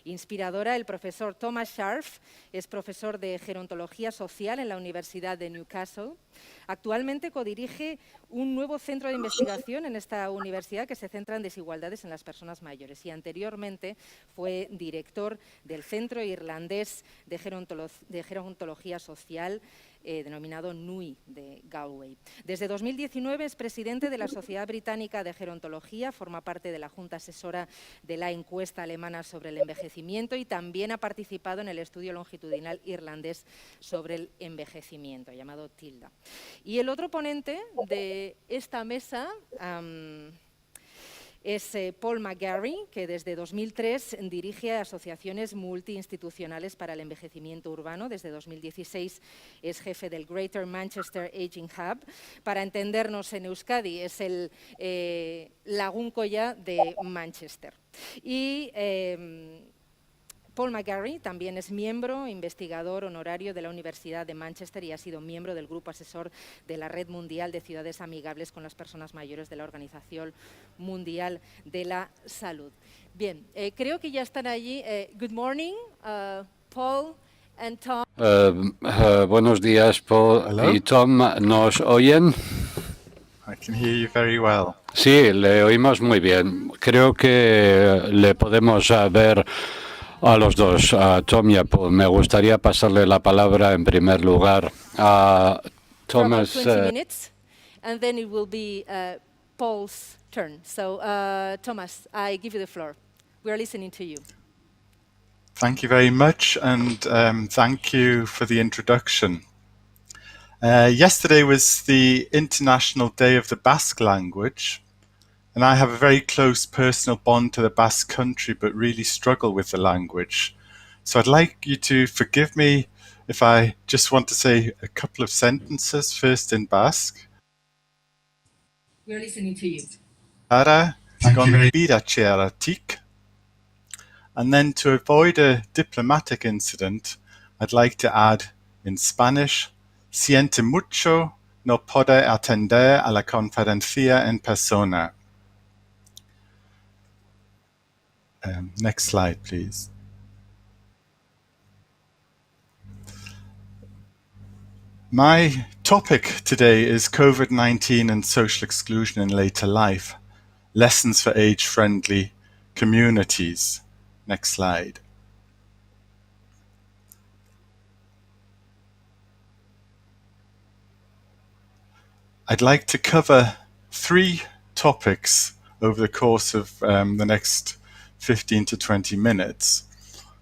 inspiradora. El profesor Thomas Scharf es profesor de Gerontología Social en la Universidad de Newcastle. Actualmente codirige un nuevo centro de investigación en esta universidad que se centra en desigualdades en las personas mayores y anteriormente fue director del Centro Irlandés de Gerontología Social denominado NUI de Galway. Desde 2019 es presidente de la Sociedad Británica de Gerontología, forma parte de la Junta Asesora de la encuesta alemana sobre el envejecimiento y también ha participado en el estudio longitudinal irlandés sobre el envejecimiento, llamado TILDA. Y el otro ponente de esta mesa es Paul McGarry, que desde 2003 dirige asociaciones multiinstitucionales para el envejecimiento urbano. Desde 2016 es jefe del Greater Manchester Aging Hub. Para entendernos, en Euskadi es el Lagunkoia de Manchester. Y Paul McGarry también es miembro, investigador honorario de la Universidad de Manchester y ha sido miembro del grupo asesor de la Red Mundial de Ciudades Amigables con las Personas Mayores de la Organización Mundial de la Salud. Bien, creo que ya están allí. Good morning, Paul and Tom. Buenos días, Paul. Hello? Y Tom. ¿Nos oyen? I can hear you very well. Sí, le oímos muy bien. Creo que le podemos ver a los dos, a Tom y a Paul. Me gustaría pasarle la palabra en primer lugar a Thomas. For about 20 minutes, and then it will be Paul's turn. So, Thomas, I give you the floor. We are listening to you. Thank you very much, and thank you for the introduction. Yesterday was the International Day of the Basque Language, and I have a very close personal bond to the Basque country, but really struggle with the language. So I'd like you to forgive me if I just want to say a couple of sentences, first in Basque. We're listening to you. Ara gon birachearatik. And then to avoid a diplomatic incident, I'd like to add in Spanish, siente mucho no poder atender a la conferencia en persona. Next slide, please. My topic today is COVID-19 and social exclusion in later life, lessons for age-friendly communities. Next slide. I'd like to cover 3 topics over the course of the next 15 to 20 minutes.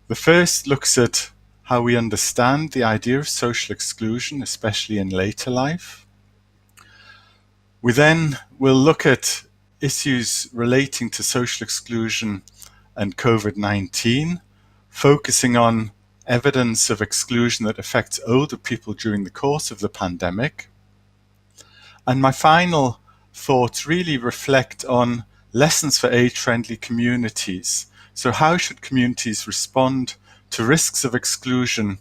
The first looks at how we understand the idea of social exclusion, especially in later life. We then will look at issues relating to social exclusion and COVID-19, focusing on evidence of exclusion that affects older people during the course of the pandemic. And my final thoughts really reflect on lessons for age-friendly communities. So how should communities respond to risks of exclusion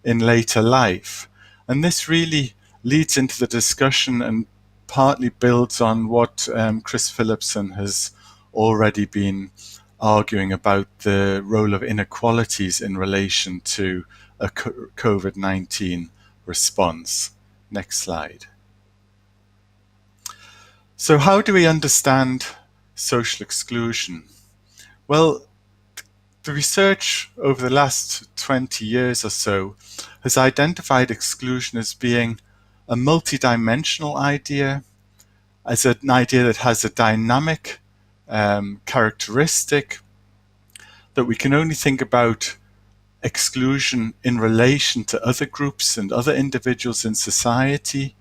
in later life? And this really leads into the discussion and partly builds on what Chris Phillipson has already been arguing about the role of inequalities in relation to a COVID-19 response. Next slide. So how do we understand social exclusion? Well, the research over the last 20 years or so has identified exclusion as being a multidimensional idea, as an idea that has a dynamic characteristic, that we can only think about exclusion in relation to other groups and other individuals in society,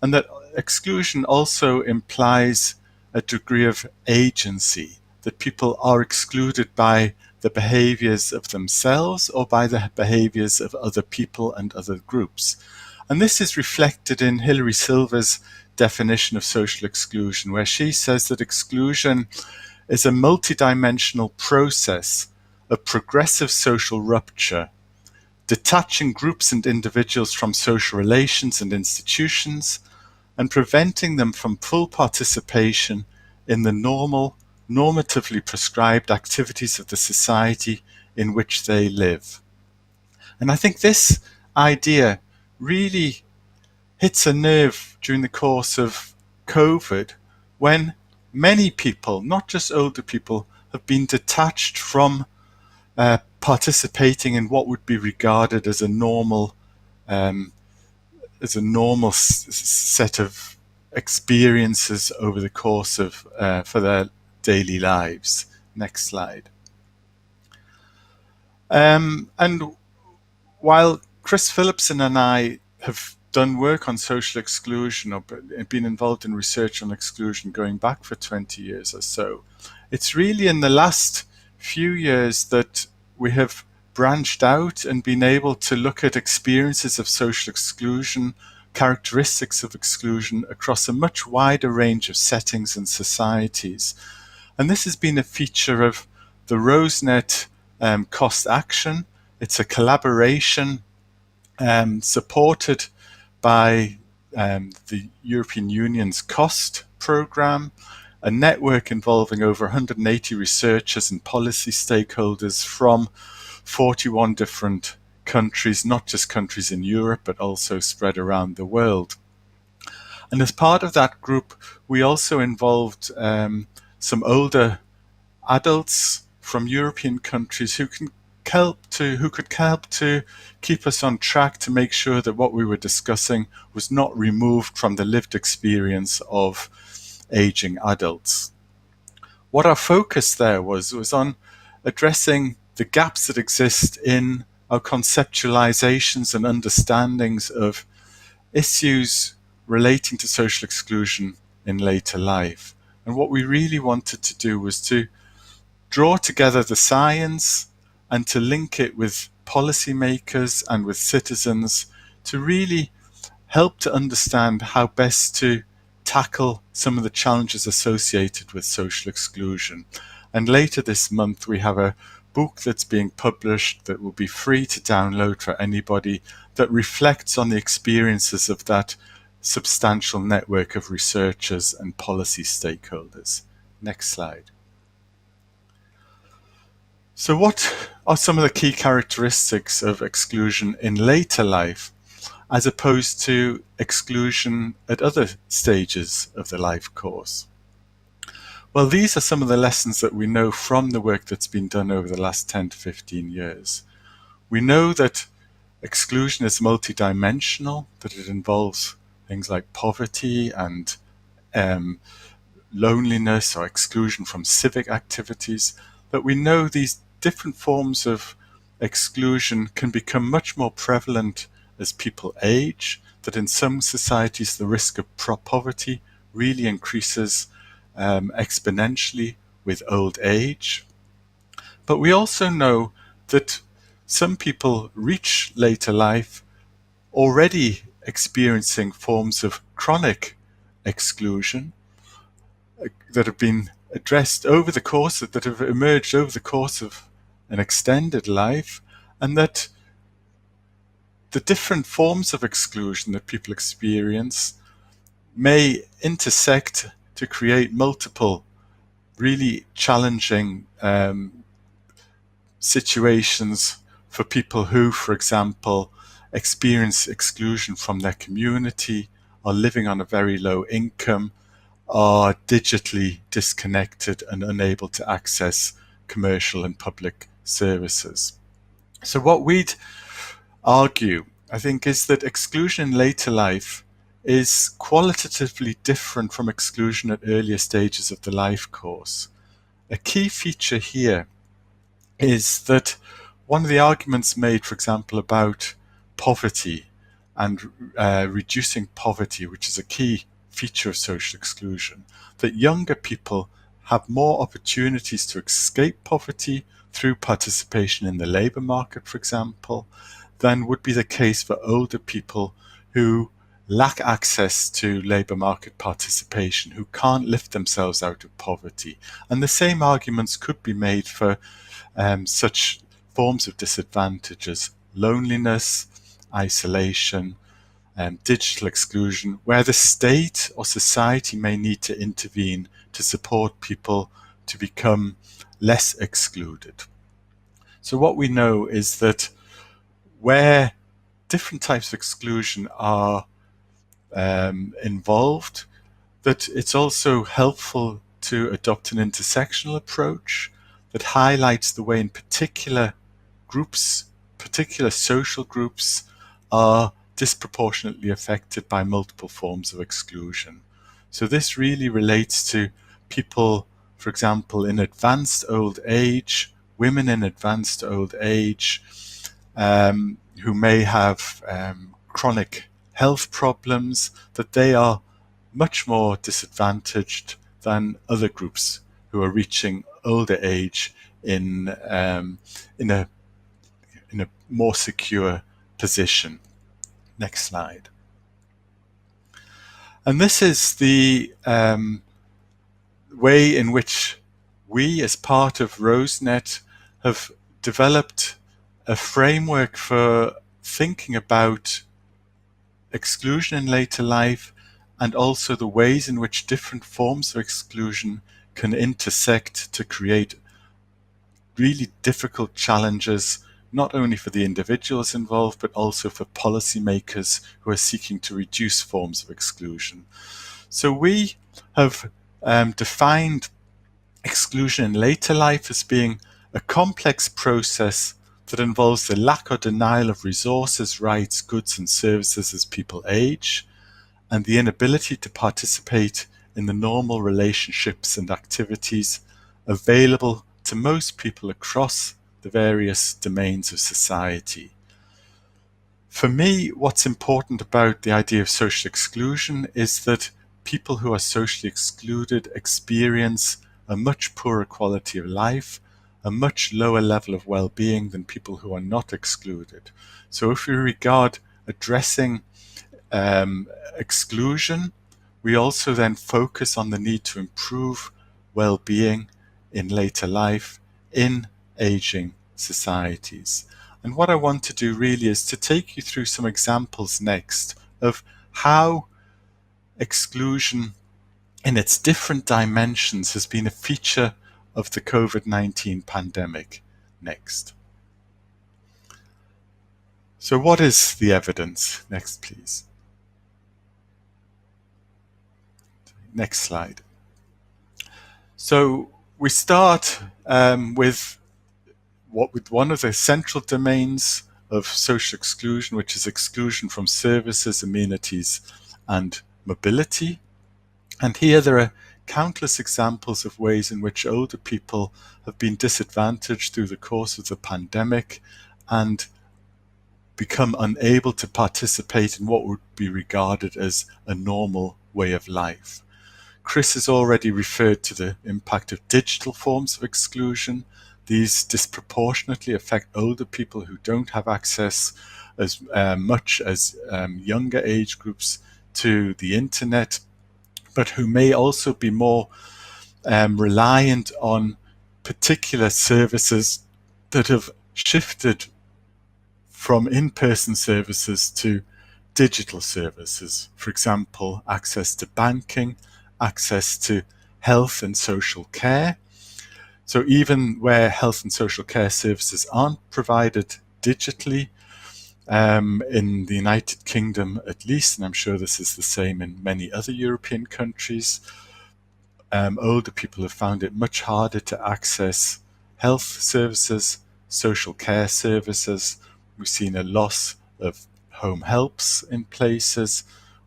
and that exclusion also implies a degree of agency, that people are excluded by the behaviors of themselves or by the behaviors of other people and other groups. And this is reflected in Hilary Silver's definition of social exclusion, where she says that exclusion is a multidimensional process of progressive social rupture, detaching groups and individuals from social relations and institutions, and preventing them from full participation in the normatively prescribed activities of the society in which they live. And I think this idea really hits a nerve during the course of COVID, when many people, not just older people, have been detached from participating in what would be regarded as a normal set of experiences over the course of for their daily lives. Next slide. And while Chris Phillipson and I have done work on social exclusion or been involved in research on exclusion going back for 20 years or so, it's really in the last few years that we have branched out and been able to look at experiences of social exclusion, characteristics of exclusion across a much wider range of settings and societies. And this has been a feature of the RoseNet Cost Action. It's a collaboration supported by the European Union's COST programme, a network involving over 180 researchers and policy stakeholders from 41 different countries, not just countries in Europe, but also spread around the world. And as part of that group, we also involved some older adults from European countries who could help to keep us on track to make sure that what we were discussing was not removed from the lived experience of aging adults. What our focus there was on addressing the gaps that exist in our conceptualizations and understandings of issues relating to social exclusion in later life. And what we really wanted to do was to draw together the science and to link it with policymakers and with citizens to really help to understand how best to tackle some of the challenges associated with social exclusion. And later this month, we have a book that's being published that will be free to download for anybody that reflects on the experiences of that substantial network of researchers and policy stakeholders. Next slide. So what are some of the key characteristics of exclusion in later life as opposed to exclusion at other stages of the life course? Well, these are some of the lessons that we know from the work that's been done over the last 10 to 15 years. We know that exclusion is multidimensional, that it involves things like poverty and loneliness or exclusion from civic activities, that we know these different forms of exclusion can become much more prevalent as people age, that in some societies the risk of poverty really increases exponentially with old age. But we also know that some people reach later life already experiencing forms of chronic exclusion that have been addressed over the course that have emerged over the course of an extended life, and that the different forms of exclusion that people experience may intersect to create multiple really challenging situations for people who, for example, experience exclusion from their community, are living on a very low income, are digitally disconnected and unable to access commercial and public services. So what we'd argue, I think, is that exclusion in later life is qualitatively different from exclusion at earlier stages of the life course. A key feature here is that one of the arguments made, for example, about poverty and reducing poverty, which is a key feature of social exclusion, that younger people have more opportunities to escape poverty through participation in the labour market, for example, than would be the case for older people who lack access to labour market participation, who can't lift themselves out of poverty. And the same arguments could be made for such forms of disadvantage as loneliness, isolation, digital exclusion, where the state or society may need to intervene to support people to become less excluded. So what we know is that where different types of exclusion are involved, that it's also helpful to adopt an intersectional approach that highlights the way in particular groups, particular social groups, are disproportionately affected by multiple forms of exclusion. So this really relates to people, for example, in advanced old age, women in advanced old age, who may have chronic health problems, that they are much more disadvantaged than other groups who are reaching older age in a more secure position. Next slide. And this is the way in which we, as part of RoseNet, have developed a framework for thinking about exclusion in later life, and also the ways in which different forms of exclusion can intersect to create really difficult challenges, not only for the individuals involved, but also for policymakers who are seeking to reduce forms of exclusion. So we have defined exclusion in later life as being a complex process that involves the lack or denial of resources, rights, goods, and services as people age, and the inability to participate in the normal relationships and activities available to most people across the various domains of society. For me, what's important about the idea of social exclusion is that people who are socially excluded experience a much poorer quality of life, a much lower level of well-being than people who are not excluded. So if we regard addressing exclusion, we also then focus on the need to improve well-being in later life in aging societies. And what I want to do really is to take you through some examples next of how exclusion in its different dimensions has been a feature of the COVID-19 pandemic next. So what is the evidence? Next, please. Next slide. So we start with one of the central domains of social exclusion, which is exclusion from services, amenities, and mobility. And here there are countless examples of ways in which older people have been disadvantaged through the course of the pandemic and become unable to participate in what would be regarded as a normal way of life. Chris has already referred to the impact of digital forms of exclusion. These disproportionately affect older people who don't have access as much as younger age groups to the internet, but who may also be more reliant on particular services that have shifted from in-person services to digital services. For example, access to banking, access to health and social care. So even where health and social care services aren't provided digitally, in the United Kingdom at least, and I'm sure this is the same in many other European countries, older people have found it much harder to access health services, social care services. We've seen a loss of home helps in places.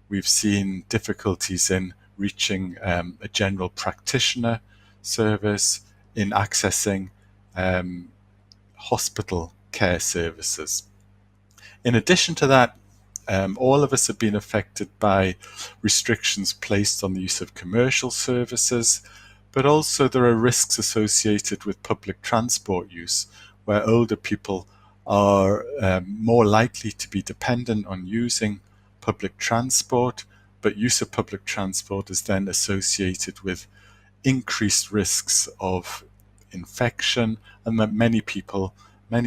We've seen difficulties in reaching a general practitioner service, in accessing hospital care services. In addition to that, all of us have been affected by restrictions placed on the use of commercial services, but also there are risks associated with public transport use, where older people are more likely to be dependent on using public transport, but use of public transport is then associated with increased risks of infection, and that many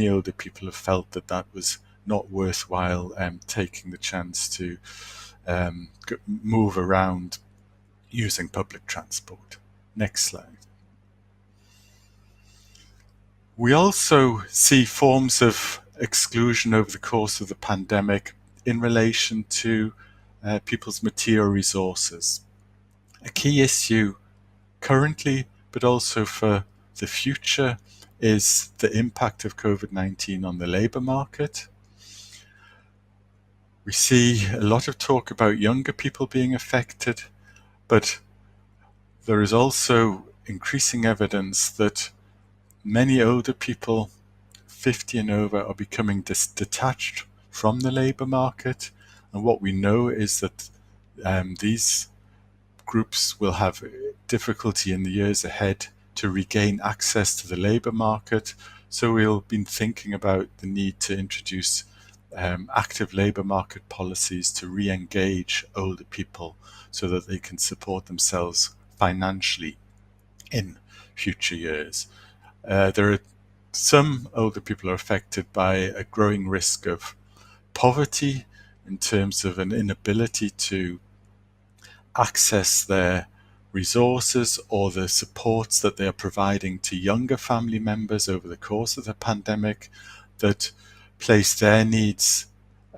older people have felt that that was not worthwhile taking the chance to move around using public transport. Next slide. We also see forms of exclusion over the course of the pandemic in relation to people's material resources. A key issue currently, but also for the future, is the impact of COVID-19 on the labour market. We see a lot of talk about younger people being affected, but there is also increasing evidence that many older people, 50 and over, are becoming detached from the labour market. And what we know is that these groups will have difficulty in the years ahead to regain access to the labour market. So we'll be thinking about the need to introduce active labour market policies to re-engage older people so that they can support themselves financially in future years. There are some older people are affected by a growing risk of poverty in terms of an inability to access their resources or the supports that they are providing to younger family members over the course of the pandemic that place their needs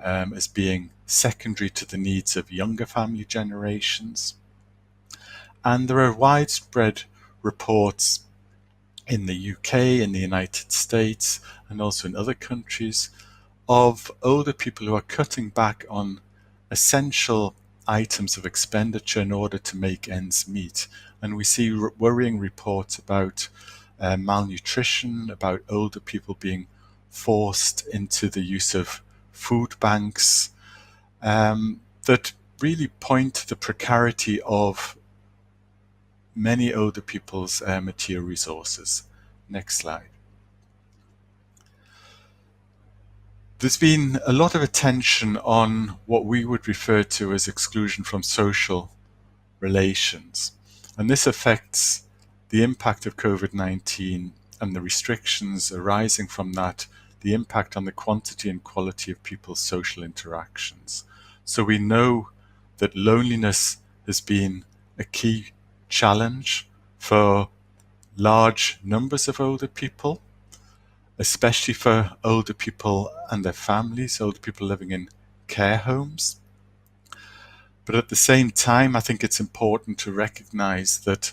as being secondary to the needs of younger family generations. And there are widespread reports in the UK, in the United States, and also in other countries of older people who are cutting back on essential items of expenditure in order to make ends meet. And we see worrying reports about malnutrition, about older people being forced into the use of food banks, that really point to the precarity of many older people's material resources. Next slide. There's been a lot of attention on what we would refer to as exclusion from social relations. And this affects the impact of COVID-19 and the restrictions arising from that, the impact on the quantity and quality of people's social interactions. So we know that loneliness has been a key challenge for large numbers of older people, especially for older people and their families, older people living in care homes. But at the same time, I think it's important to recognize that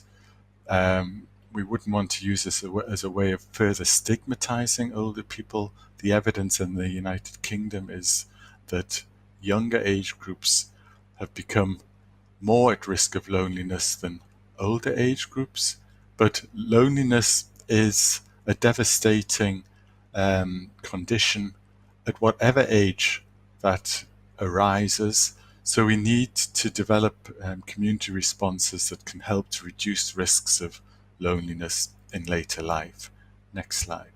we wouldn't want to use this as a way of further stigmatizing older people. The evidence in the United Kingdom is that younger age groups have become more at risk of loneliness than older age groups. But loneliness is a devastating condition at whatever age that arises. So we need to develop community responses that can help to reduce risks of loneliness in later life. Next slide.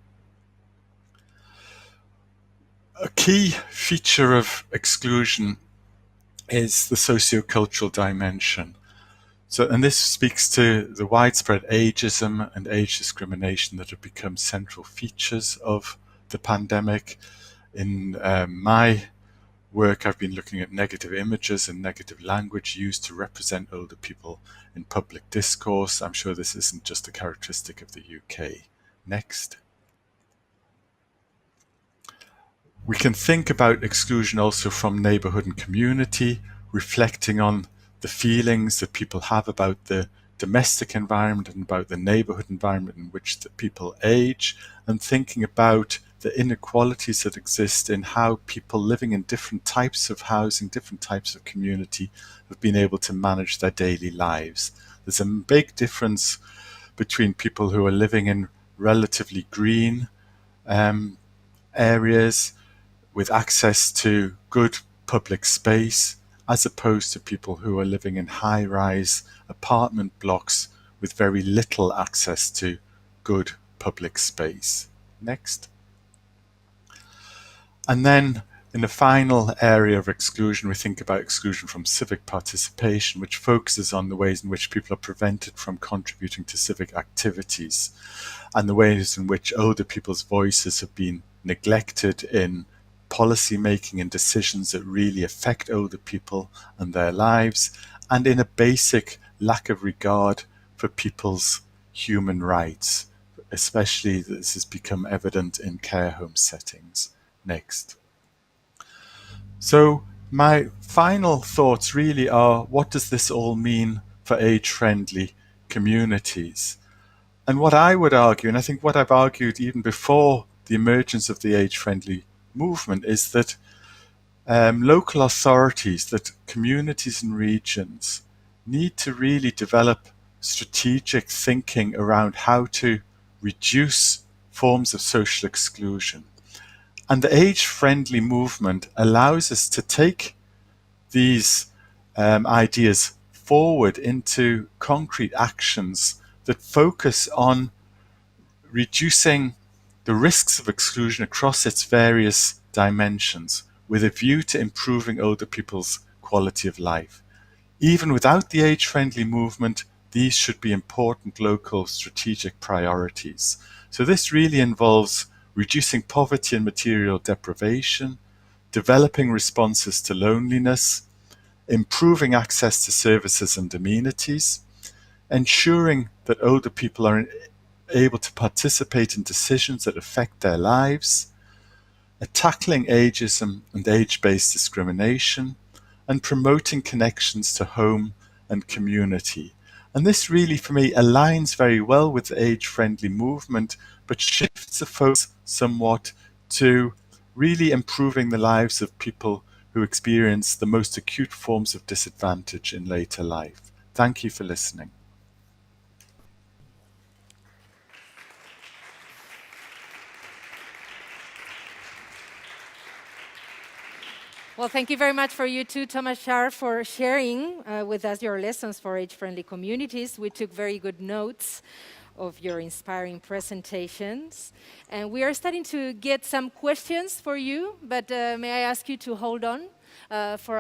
A key feature of exclusion is the sociocultural dimension. And this speaks to the widespread ageism and age discrimination that have become central features of the pandemic. In my work, I've been looking at negative images and negative language used to represent older people in public discourse. I'm sure this isn't just a characteristic of the UK. Next. We can think about exclusion also from neighbourhood and community, reflecting on the feelings that people have about the domestic environment and about the neighbourhood environment in which the people age, and thinking about the inequalities that exist in how people living in different types of housing, different types of community have been able to manage their daily lives. There's a big difference between people who are living in relatively green areas with access to good public space, as opposed to people who are living in high-rise apartment blocks with very little access to good public space. Next. And then in the final area of exclusion, we think about exclusion from civic participation, which focuses on the ways in which people are prevented from contributing to civic activities and the ways in which older people's voices have been neglected in policy making and decisions that really affect older people and their lives, and in a basic lack of regard for people's human rights, especially this has become evident in care home settings. Next. So my final thoughts really are, what does this all mean for age-friendly communities? And what I would argue, and I think what I've argued even before the emergence of the age-friendly movement, is that local authorities, that communities and regions need to really develop strategic thinking around how to reduce forms of social exclusion. And the age-friendly movement allows us to take these ideas forward into concrete actions that focus on reducing the risks of exclusion across its various dimensions, with a view to improving older people's quality of life. Even without the age-friendly movement, these should be important local strategic priorities. So this really involves reducing poverty and material deprivation, developing responses to loneliness, improving access to services and amenities, ensuring that older people are able to participate in decisions that affect their lives, tackling ageism and age-based discrimination, and promoting connections to home and community. And this really, for me, aligns very well with the age-friendly movement, but shifts the focus somewhat to really improving the lives of people who experience the most acute forms of disadvantage in later life. Thank you for listening. Well, thank you very much for you too, Thomas Scharf, for sharing with us your lessons for age-friendly communities. We took very good notes of your inspiring presentations. And we are starting to get some questions for you, but may I ask you to hold on for